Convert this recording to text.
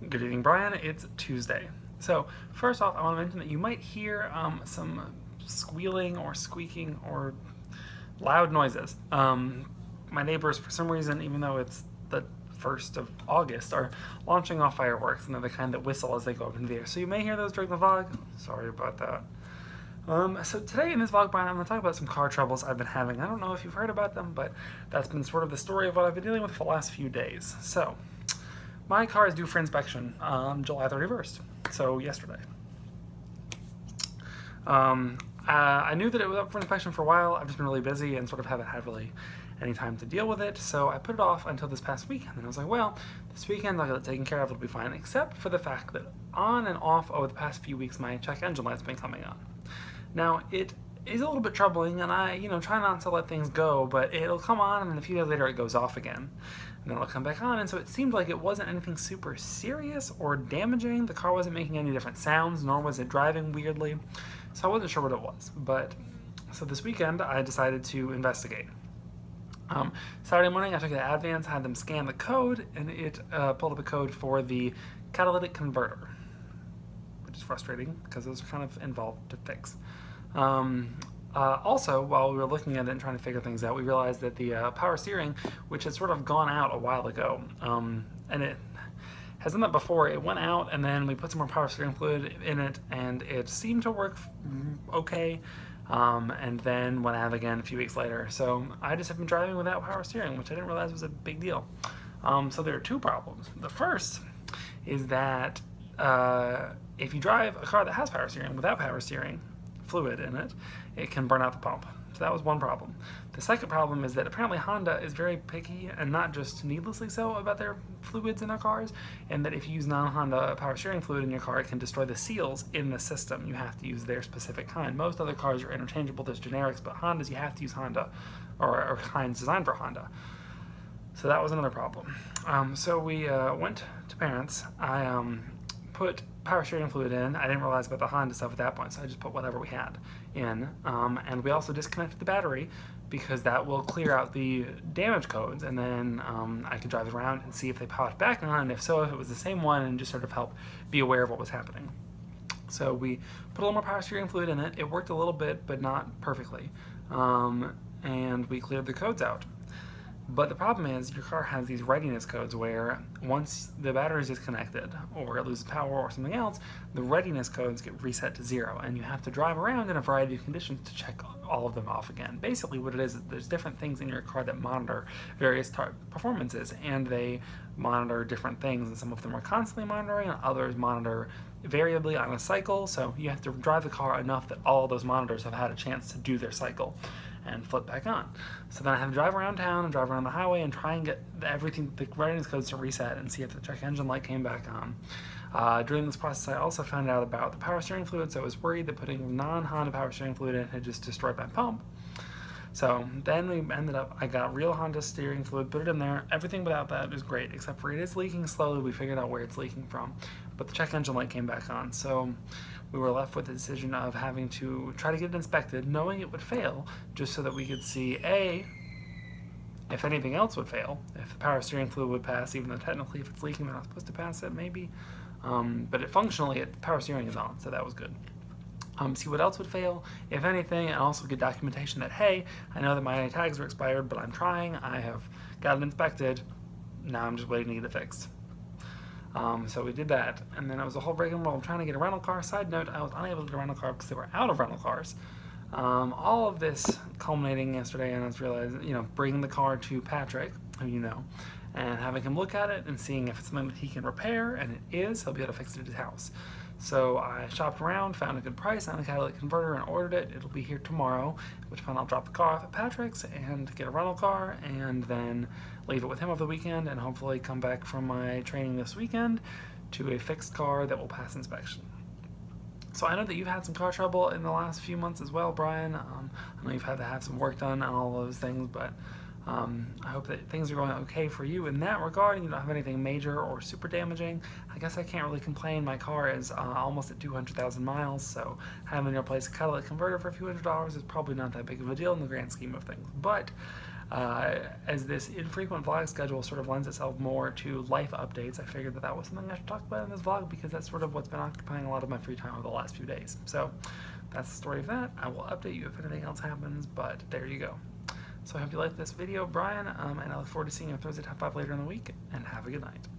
Good evening, Brian. It's Tuesday. So, first off, I want to mention that you might hear some squealing or squeaking or loud noises. My neighbors, for some reason, even though it's the 1st of August, are launching off fireworks, and they're the kind that whistle as they go up into the air. So, you may hear those during the vlog. Sorry about that. So today in this vlog, Brian, I'm going to talk about some car troubles I've been having. I don't know if you've heard about them, but that's been sort of the story of what I've been dealing with for the last few days. So, my car is due for inspection on July 31st, so yesterday. I knew that it was up for inspection for a while. I've just been really busy and sort of haven't had really any time to deal with it, so I put it off until this past weekend. And I was like, well, this weekend I'll get it taken care of, it'll be fine, except for the fact that on and off over the past few weeks, my check engine light's been coming on. Now, it is a little bit troubling, and I, try not to let things go, but it'll come on, and then a few days later it goes off again. And then it'll come back on, and so it seemed like it wasn't anything super serious or damaging. The car wasn't making any different sounds, nor was it driving weirdly, so I wasn't sure what it was. But, so this weekend, I decided to investigate. Saturday morning, I took it to Advance, had them scan the code, and it pulled up a code for the catalytic converter, which is frustrating, because it was kind of involved to fix. Also, while we were looking at it and trying to figure things out, we realized that the power steering, which had sort of gone out a while ago, and it has done that before, it went out, and then we put some more power steering fluid in it, and it seemed to work okay, and then went out again a few weeks later. So I just have been driving without power steering, which I didn't realize was a big deal. So there are two problems. The first is that if you drive a car that has power steering without power steering fluid in it, it can burn out the pump. So that was one problem. The second problem is that apparently Honda is very picky, and not just needlessly so, about their fluids in their cars, and that if you use non-Honda power steering fluid in your car, it can destroy the seals in the system. You have to use their specific kind. Most other cars are interchangeable, there's generics, but Hondas, you have to use Honda, or kinds designed for Honda. So that was another problem. So we went to Parents. I put power steering fluid in. I didn't realize about the Honda stuff at that point, so I just put whatever we had in. And we also disconnected the battery, because that will clear out the damage codes, and then I could drive around and see if they popped back on, and if so, if it was the same one, and just sort of help be aware of what was happening. So we put a little more power steering fluid in it. It worked a little bit, but not perfectly. And we cleared the codes out. But the problem is, your car has these readiness codes where once the battery is disconnected, or it loses power or something else, the readiness codes get reset to 0, and you have to drive around in a variety of conditions to check all of them off again. Basically what it is there's different things in your car that monitor various performances, and they monitor different things, and some of them are constantly monitoring, and others monitor variably on a cycle, so you have to drive the car enough that all of those monitors have had a chance to do their cycle and flip back on. So then I have to drive around town and drive around the highway and try and get everything, the readiness codes to reset, and see if the check engine light came back on. During this process, I also found out about the power steering fluid, so I was worried that putting non-Honda power steering fluid in had just destroyed my pump. So then we ended up, I got real Honda steering fluid, put it in there. Everything without that is great, except for it is leaking slowly. We figured out where it's leaking from, but the check engine light came back on. So we were left with the decision of having to try to get it inspected, knowing it would fail, just so that we could see, A, if anything else would fail, if the power steering fluid would pass, even though technically if it's leaking, they're not supposed to pass it, maybe. But functionally, power steering is on, so that was good. See what else would fail, if anything, and also get documentation that, hey, I know that my tags are expired, but I'm trying, I have got it inspected, now I'm just waiting to get it fixed. So we did that, and then it was a whole rigmarole of trying to get a rental car. Side note, I was unable to get a rental car because they were out of rental cars. All of this culminating yesterday, and I was realizing, bringing the car to Patrick, who you know, and having him look at it and seeing if it's something that he can repair, and it is, he'll be able to fix it at his house. So I shopped around, found a good price on the catalytic converter, and ordered it. It'll be here tomorrow, at which point I'll drop the car off at Patrick's and get a rental car, and then leave it with him over the weekend, and hopefully come back from my training this weekend to a fixed car that will pass inspection. So I know that you've had some car trouble in the last few months as well, Brian. I know you've had to have some work done on all those things, but I hope that things are going okay for you in that regard, and you don't have anything major or super damaging. I guess I can't really complain. My car is almost at 200,000 miles, so having to replace a catalytic converter for a few $100s is probably not that big of a deal in the grand scheme of things. But As this infrequent vlog schedule sort of lends itself more to life updates, I figured that that was something I should talk about in this vlog because that's sort of what's been occupying a lot of my free time over the last few days. So that's the story of that. I will update you if anything else happens, but there you go. So I hope you liked this video, Brian, and I look forward to seeing you on Thursday Top 5 later in the week, and have a good night.